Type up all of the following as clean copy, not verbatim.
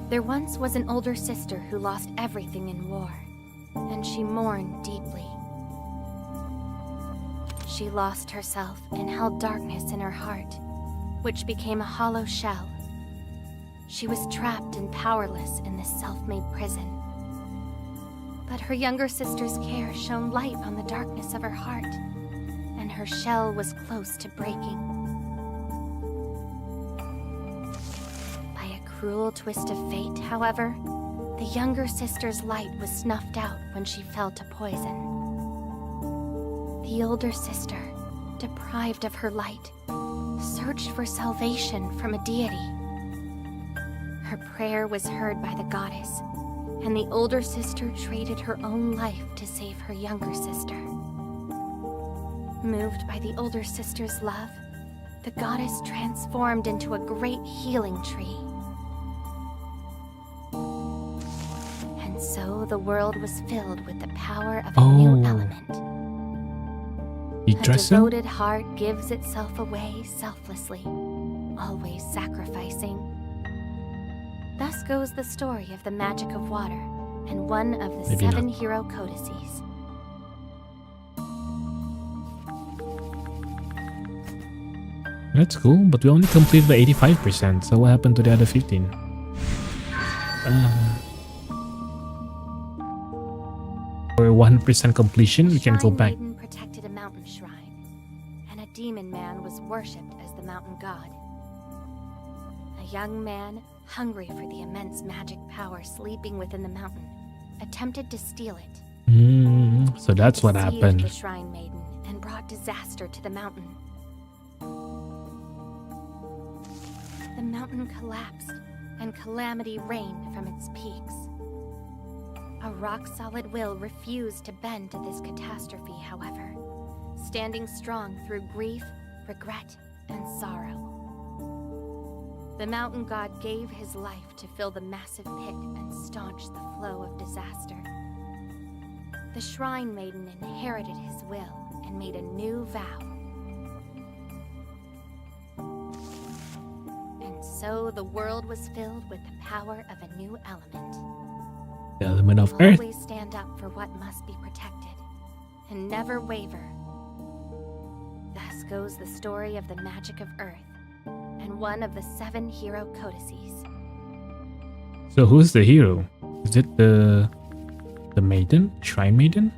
There once was an older sister who lost everything in war, and she mourned deeply. She lost herself and held darkness in her heart, which became a hollow shell. She was trapped and powerless in this self-made prison. But her younger sister's care shone light on the darkness of her heart, and her shell was close to breaking. By a cruel twist of fate, however, the younger sister's light was snuffed out when she fell to poison. The older sister, deprived of her light, searched for salvation from a deity. Her prayer was heard by the goddess, and the older sister traded her own life to save her younger sister. Moved by the older sister's love, the goddess transformed into a great healing tree. And so the world was filled with the power of a new element. A devoted heart gives itself away selflessly, always sacrificing. Thus goes the story of the magic of water and one of the 7 hero codices. That's cool, but we only completed the 85%, so what happened to the other 15? For 1% completion, we can go back. Maiden protected a mountain shrine, and a demon man was worshipped as the mountain god. A young man, hungry for the immense magic power sleeping within the mountain, attempted to steal it. So that's what Deceived happened. the shrine maiden and brought disaster to the mountain. The mountain collapsed, and calamity reigned from its peaks. A rock-solid will refused to bend to this catastrophe, however, standing strong through grief, regret, and sorrow. The mountain god gave his life to fill the massive pit and staunch the flow of disaster. The shrine maiden inherited his will and made a new vow. And so the world was filled with the power of a new element. The element of Earth. Always stand up for what must be protected, and never waver. Thus goes the story of the magic of Earth, and one of the 7 hero codices. So who's the hero? Is it the maiden? Shrine maiden?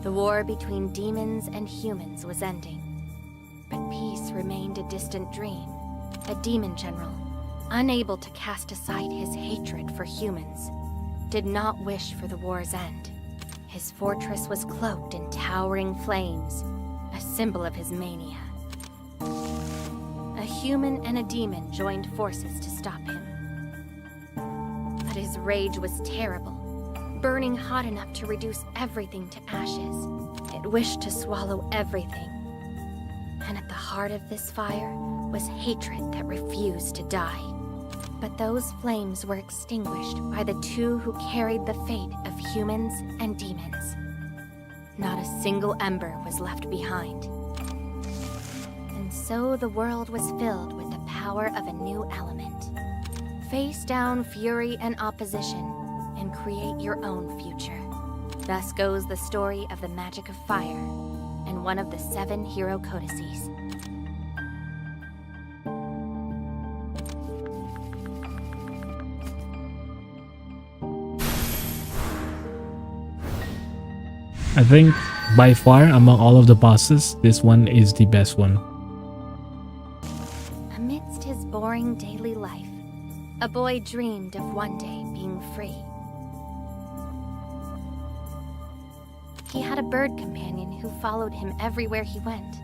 The war between demons and humans was ending, but peace remained a distant dream. A demon general, unable to cast aside his hatred for humans, did not wish for the war's end. His fortress was cloaked in towering flames, a symbol of his mania. A human and a demon joined forces to stop him. But his rage was terrible, burning hot enough to reduce everything to ashes. It wished to swallow everything. And at the heart of this fire was hatred that refused to die. But those flames were extinguished by the 2 who carried the fate of humans and demons. Not a single ember was left behind. And so the world was filled with the power of a new element. Face down fury and opposition, and create your own future. Thus goes the story of the magic of fire, and one of the 7 hero codices. I think by far among all of the bosses, this one is the best one. Amidst his boring daily life, a boy dreamed of one day being free. He had a bird companion who followed him everywhere he went,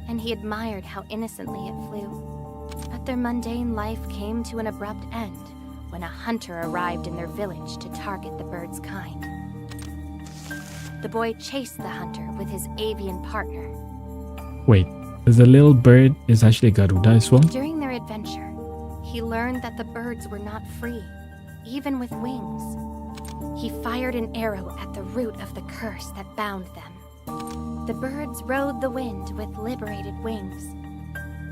and he admired how innocently it flew. But their mundane life came to an abrupt end when a hunter arrived in their village to target the bird's kind. The boy chased the hunter with his avian partner. Wait, the little bird is actually Garuda as well? During their adventure, he learned that the birds were not free, even with wings. He fired an arrow at the root of the curse that bound them. The birds rode the wind with liberated wings,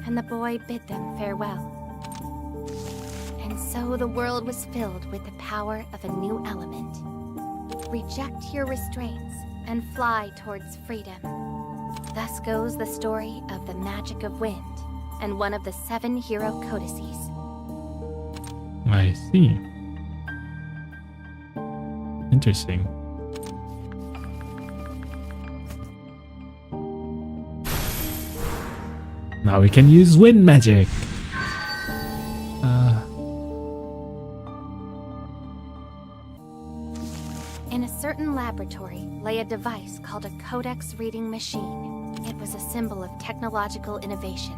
and the boy bid them farewell. And so the world was filled with the power of a new element. Reject your restraints and fly towards freedom. Thus goes the story of the magic of wind and one of the 7 hero codices. I see. Interesting. Now we can use wind magic. In a certain laboratory lay a device called a Codex reading machine. It was a symbol of technological innovation,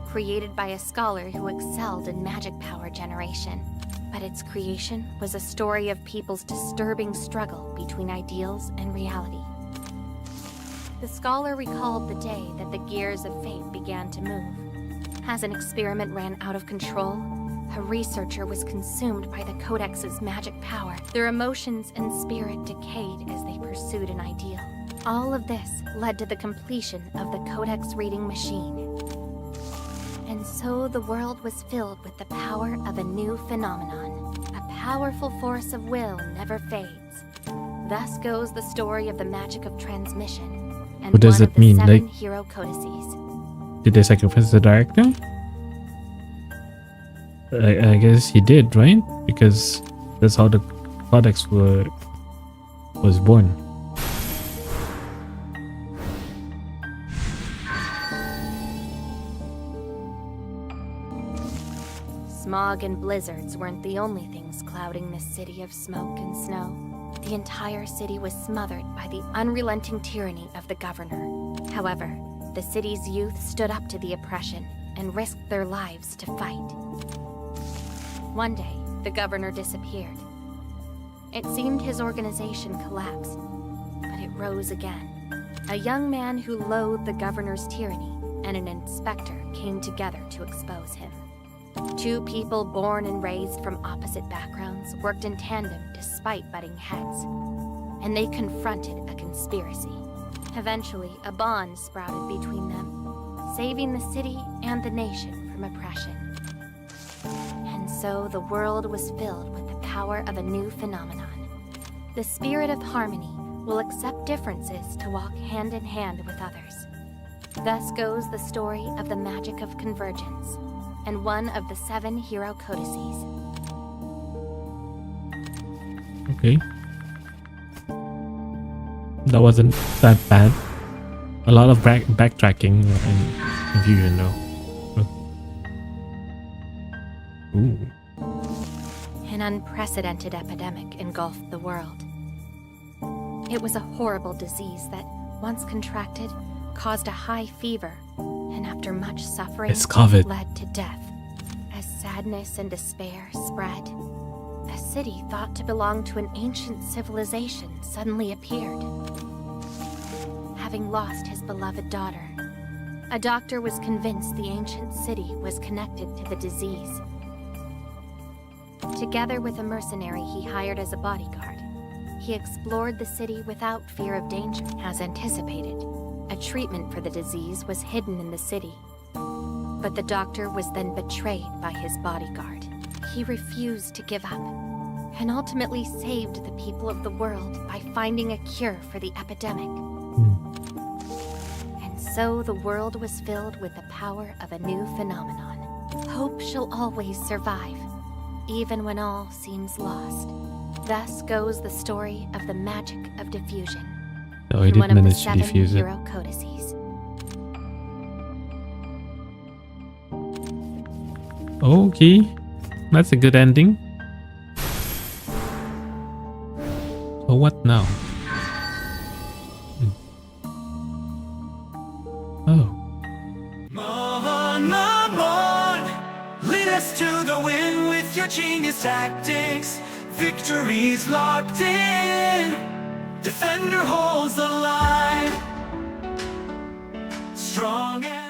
created by a scholar who excelled in magic power generation. But its creation was a story of people's disturbing struggle between ideals and reality. The scholar recalled the day that the gears of fate began to move. As an experiment ran out of control, a researcher was consumed by the Codex's magic power. Their emotions and spirit decayed as they pursued an ideal. All of this led to the completion of the Codex reading machine. And so the world was filled with the power of a new phenomenon. A powerful force of will never fades. Thus goes the story of the magic of transmission. And What does one it of the mean? 7 Like, hero codices. did they sacrifice the director? I guess he did, right? Because that's how the Codex was born. Smog and blizzards weren't the only things clouding this city of smoke and snow. The entire city was smothered by the unrelenting tyranny of the governor. However, the city's youth stood up to the oppression and risked their lives to fight. One day, the governor disappeared. It seemed his organization collapsed, but it rose again. A young man who loathed the governor's tyranny and an inspector came together to expose him. 2 people born and raised from opposite backgrounds worked in tandem despite butting heads, and they confronted a conspiracy. Eventually, a bond sprouted between them, saving the city and the nation from oppression. And so the world was filled with the power of a new phenomenon. The spirit of harmony will accept differences to walk hand in hand with others. Thus goes the story of the magic of convergence, and one of the 7 hero codices. Okay. That wasn't that bad. A lot of backtracking and confusion though. Ooh. An unprecedented epidemic engulfed the world. It was a horrible disease that, once contracted, caused a high fever, and after much suffering, It's COVID. led to death. As sadness and despair spread, a city thought to belong to an ancient civilization suddenly appeared. Having lost his beloved daughter, a doctor was convinced the ancient city was connected to the disease. Together with a mercenary he hired as a bodyguard, he explored the city without fear of danger. As anticipated, a treatment for the disease was hidden in the city. But the doctor was then betrayed by his bodyguard. He refused to give up, and ultimately saved the people of the world by finding a cure for the epidemic. And so the world was filled with the power of a new phenomenon. Hope shall always survive, even when all seems lost. Thus goes the story of the magic of diffusion. Oh, he in one did of the manage to 7 defuse it. hero codices. Okay. That's a good ending. So what now? Oh. Mon, lead us to the win with your genius tactics. Victory's locked in. Defender holds the line. Strong and